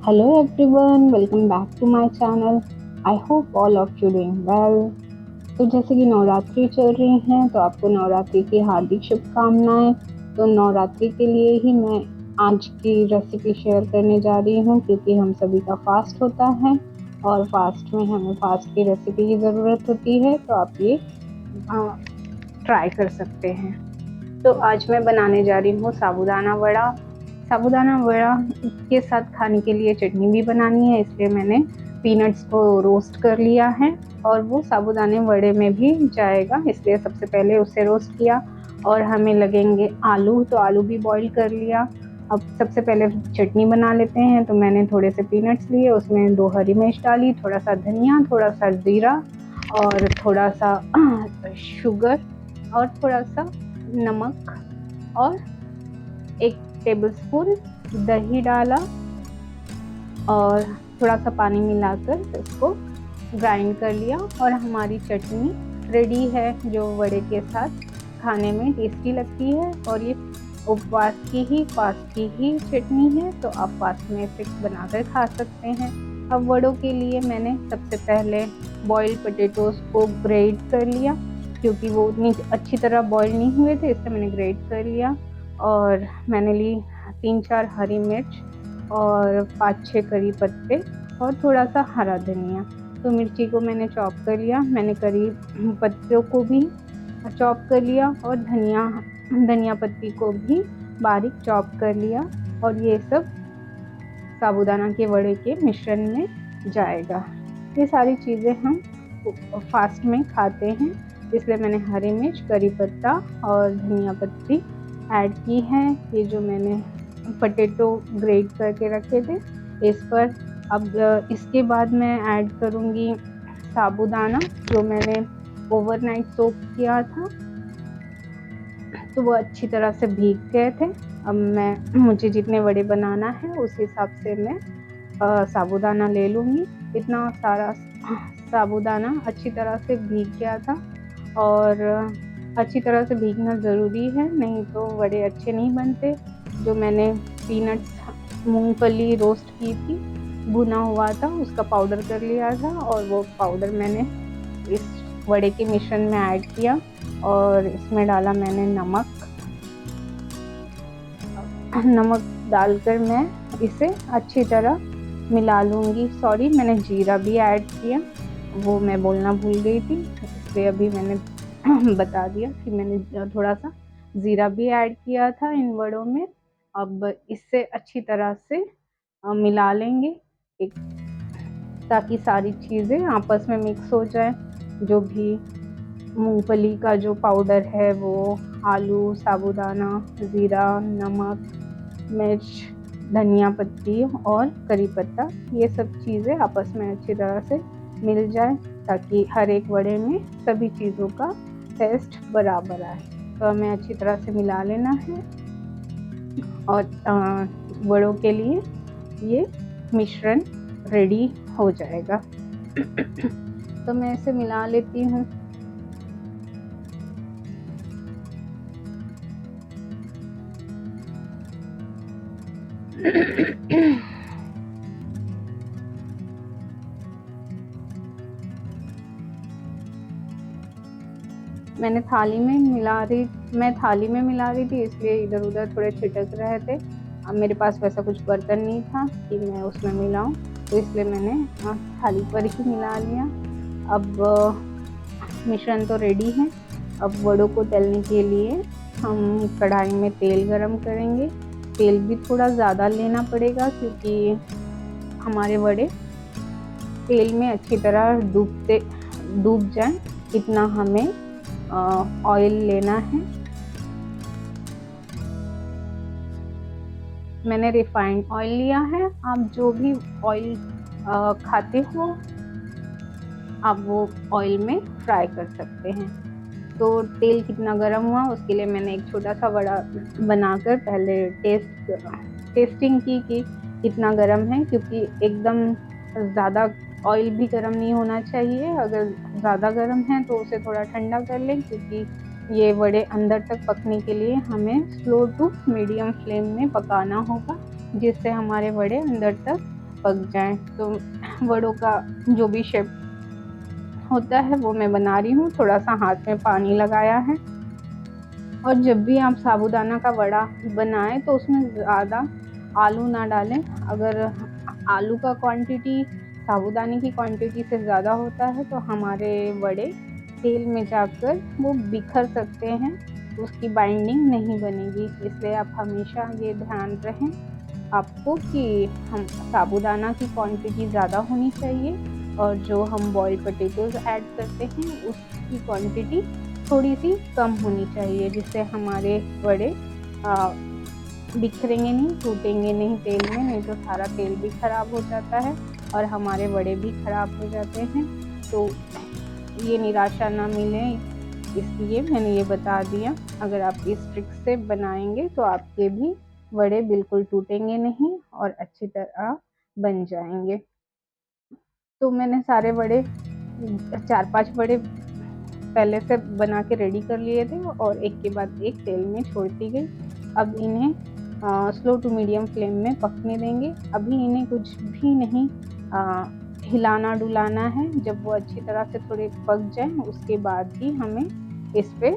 Hello everyone, welcome back to my channel. I hope all of you doing well. तो जैसे कि नवरात्रि चल रही हैं तो आपको नवरात्रि की हार्दिक शुभकामनाएं। तो नवरात्रि के लिए ही मैं आज की रेसिपी शेयर करने जा रही हूँ क्योंकि हम सभी का फास्ट होता है और फास्ट में हमें फास्ट की रेसिपी की ज़रूरत होती है। तो आप ये ट्राई कर सकते हैं। तो आज मैं बनाने जा रही हूँ साबूदाना वड़ा। साबूदाना वड़ा के साथ खाने के लिए चटनी भी बनानी है, इसलिए मैंने पीनट्स को रोस्ट कर लिया है और वो साबूदाने वड़े में भी जाएगा, इसलिए सबसे पहले उसे रोस्ट किया। और हमें लगेंगे आलू, तो आलू भी बॉईल कर लिया। अब सबसे पहले चटनी बना लेते हैं। तो मैंने थोड़े से पीनट्स लिए, उसमें 2 हरी मिर्च डाली, थोड़ा सा धनिया, थोड़ा सा ज़ीरा और थोड़ा सा शुगर और थोड़ा सा नमक और 1 टेबलस्पून दही डाला और थोड़ा सा पानी मिलाकर इसको ग्राइंड कर लिया और हमारी चटनी रेडी है, जो वड़े के साथ खाने में टेस्टी लगती है। और ये उपवास की ही फास्ट की ही चटनी है, तो आप फास्ट में इसे बनाकर खा सकते हैं। अब वड़ों के लिए मैंने सबसे पहले बॉइल्ड पोटैटोज को ग्रेट कर लिया, क्योंकि वो उतनी अच्छी तरह बॉईल नहीं हुए थे, इससे मैंने ग्रेट कर लिया। और मैंने ली 3-4 हरी मिर्च और 5-6 करी पत्ते और थोड़ा सा हरा धनिया। तो मिर्ची को मैंने चॉप कर लिया, मैंने करी पत्तों को भी चॉप कर लिया और धनिया पत्ती को भी बारीक चॉप कर लिया। और ये सब साबूदाना के वड़े के मिश्रण में जाएगा। ये सारी चीज़ें हम फास्ट में खाते हैं, इसलिए मैंने हरी मिर्च, करी पत्ता और धनिया पत्ती ऐड की है। ये जो मैंने पोटैटो ग्रेट करके रखे थे इस पर। अब इसके बाद मैं ऐड करूँगी साबूदाना, जो मैंने ओवरनाइट सोक किया था, तो वो अच्छी तरह से भीग गए थे। अब मुझे जितने वड़े बनाना है उस हिसाब से मैं साबूदाना ले लूँगी। इतना सारा साबूदाना अच्छी तरह से भीग गया था और अच्छी तरह से भीगना ज़रूरी है, नहीं तो वड़े अच्छे नहीं बनते। जो मैंने पीनट्स मूंगफली रोस्ट की थी, भुना हुआ था, उसका पाउडर कर लिया था और वो पाउडर मैंने इस वड़े के मिश्रण में ऐड किया और इसमें डाला मैंने नमक डालकर मैं इसे अच्छी तरह मिला लूँगी। सॉरी, मैंने जीरा भी ऐड किया, वो मैं बोलना भूल गई थी, इसलिए अभी मैंने बता दिया कि मैंने थोड़ा सा ज़ीरा भी ऐड किया था इन वड़ों में। अब इससे अच्छी तरह से मिला लेंगे एक, ताकि सारी चीज़ें आपस में मिक्स हो जाए। जो भी मूंगफली का जो पाउडर है, वो आलू, साबूदाना, ज़ीरा, नमक, मिर्च, धनिया पत्ती और करी पत्ता, ये सब चीज़ें आपस में अच्छी तरह से मिल जाए, ताकि हर एक वड़े में सभी चीज़ों का टेस्ट बराबर आए। तो हमें अच्छी तरह से मिला लेना है और वड़ों के लिए ये मिश्रण रेडी हो जाएगा। तो मैं इसे मिला लेती हूँ। मैं थाली में मिला रही थी, इसलिए इधर उधर थोड़े छिटक रहे थे। अब मेरे पास वैसा कुछ बर्तन नहीं था कि मैं उसमें मिलाऊं, तो इसलिए मैंने थाली पर ही मिला लिया। अब मिश्रण तो रेडी है। अब वड़ों को तलने के लिए हम कढ़ाई में तेल गरम करेंगे। तेल भी थोड़ा ज़्यादा लेना पड़ेगा, क्योंकि हमारे वड़े तेल में अच्छी तरह डूब जाए, इतना हमें ऑयल लेना है। मैंने रिफाइंड ऑयल लिया है, आप जो भी ऑयल खाते हो आप वो ऑयल में फ्राई कर सकते हैं। तो तेल कितना गर्म हुआ उसके लिए मैंने एक छोटा सा वड़ा बनाकर पहले टेस्टिंग की कि कितना गर्म है, क्योंकि एकदम ज़्यादा ऑयल भी गर्म नहीं होना चाहिए। अगर ज़्यादा गर्म है तो उसे थोड़ा ठंडा कर लें, क्योंकि ये वड़े अंदर तक पकने के लिए हमें स्लो टू मीडियम फ्लेम में पकाना होगा, जिससे हमारे वड़े अंदर तक पक जाएं। तो वड़ों का जो भी शेप होता है वो मैं बना रही हूँ। थोड़ा सा हाथ में पानी लगाया है। और जब भी आप साबूदाना का वड़ा बनाएं तो उसमें ज़्यादा आलू ना डालें। अगर आलू का क्वांटिटी साबूदाने की क्वांटिटी से ज़्यादा होता है तो हमारे वड़े तेल में जाकर वो बिखर सकते हैं, उसकी बाइंडिंग नहीं बनेगी। इसलिए आप हमेशा ये ध्यान रहें आपको कि हम साबूदाना की क्वांटिटी ज़्यादा होनी चाहिए और जो हम बॉइल्ड पोटैटोज़ ऐड करते हैं उसकी क्वांटिटी थोड़ी-सी कम होनी चाहिए, जिससे हमारे वड़े बिखरेंगे नहीं, टूटेंगे नहीं तेल में, नहीं तो सारा तेल भी खराब हो जाता है और हमारे वड़े भी खराब हो जाते हैं। तो ये निराशा ना मिले, इसलिए मैंने ये बता दिया। अगर आप इस ट्रिक से बनाएंगे तो आपके भी वड़े बिल्कुल टूटेंगे नहीं और अच्छी तरह बन जाएंगे। तो मैंने सारे वड़े 4-5 वड़े पहले से बना के रेडी कर लिए थे और एक के बाद एक तेल में छोड़ती गई। अब इन्हें स्लो टू मीडियम फ्लेम में पकने देंगे। अभी इन्हें कुछ भी नहीं हिलाना डुलाना है। जब वो अच्छी तरह से थोड़े पक जाएं उसके बाद ही हमें इस पे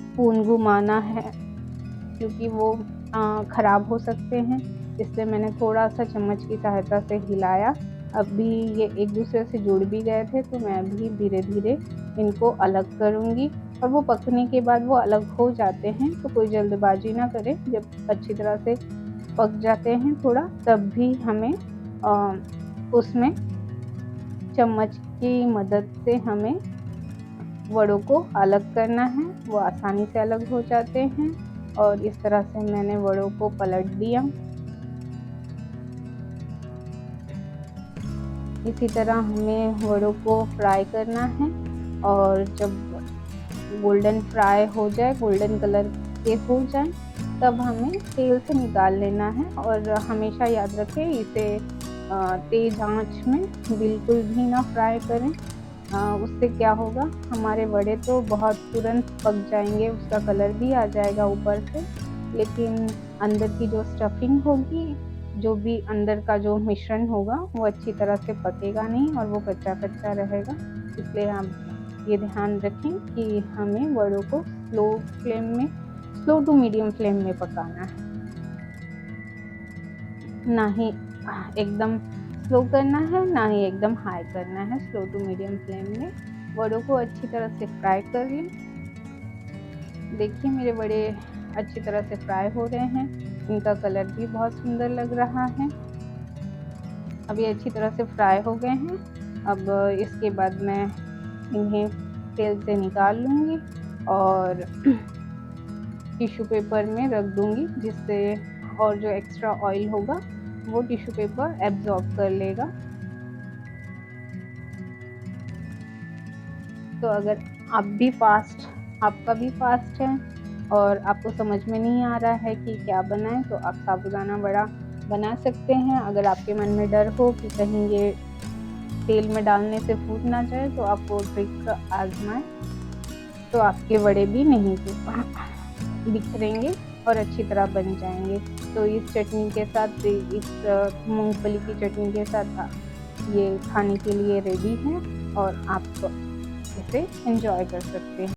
स्पून घुमाना है, क्योंकि वो ख़राब हो सकते हैं। इसलिए मैंने थोड़ा सा चम्मच की सहायता से हिलाया। अभी ये एक दूसरे से जुड़ भी गए थे तो मैं अभी धीरे धीरे इनको अलग करूँगी। और वो पकने के बाद वो अलग हो जाते हैं तो कोई जल्दबाजी ना करें। जब अच्छी तरह से पक जाते हैं थोड़ा, तब भी हमें उसमें चम्मच की मदद से हमें वड़ों को अलग करना है। वो आसानी से अलग हो जाते हैं और इस तरह से मैंने वड़ों को पलट दिया। इसी तरह हमें वड़ों को फ्राई करना है और जब गोल्डन फ्राई हो जाए, गोल्डन कलर के हो जाए, तब हमें तेल से निकाल लेना है। और हमेशा याद रखें इसे तेज़ आंच में बिल्कुल भी ना फ्राई करें। उससे क्या होगा, हमारे वड़े तो बहुत तुरंत पक जाएंगे, उसका कलर भी आ जाएगा ऊपर से, लेकिन अंदर की जो स्टफिंग होगी, जो भी अंदर का जो मिश्रण होगा वो अच्छी तरह से पकेगा नहीं और वो कच्चा कच्चा रहेगा। इसलिए आप ये ध्यान रखें कि हमें वड़ों को स्लो टू मीडियम फ्लेम में पकाना है, ना ही एकदम स्लो करना है, ना ही एकदम हाई करना है। स्लो टू मीडियम फ्लेम में वड़ों को अच्छी तरह से फ्राई कर लें। देखिए मेरे वड़े अच्छी तरह से फ्राई हो रहे हैं, इनका कलर भी बहुत सुंदर लग रहा है। अब ये अच्छी तरह से फ्राई हो गए हैं। अब इसके बाद मैं इन्हें तेल से निकाल लूँगी और टिश्यू पेपर में रख दूँगी, जिससे और जो एक्स्ट्रा ऑयल होगा वो टिश्यू पेपर एब्जॉर्ब कर लेगा। तो अगर आपका भी फास्ट है और आपको समझ में नहीं आ रहा है कि क्या बनाएं, तो आप साबूदाना वड़ा बना सकते हैं। अगर आपके मन में डर हो कि कहीं ये तेल में डालने से फूट ना जाए, तो आप वो ट्रिक आजमाएं, तो आपके वड़े भी नहीं बिखरेंगे और अच्छी तरह बन जाएंगे। तो इस चटनी के साथ, इस मूंगफली की चटनी के साथ ये खाने के लिए रेडी है और आप इसे एंजॉय कर सकते हैं।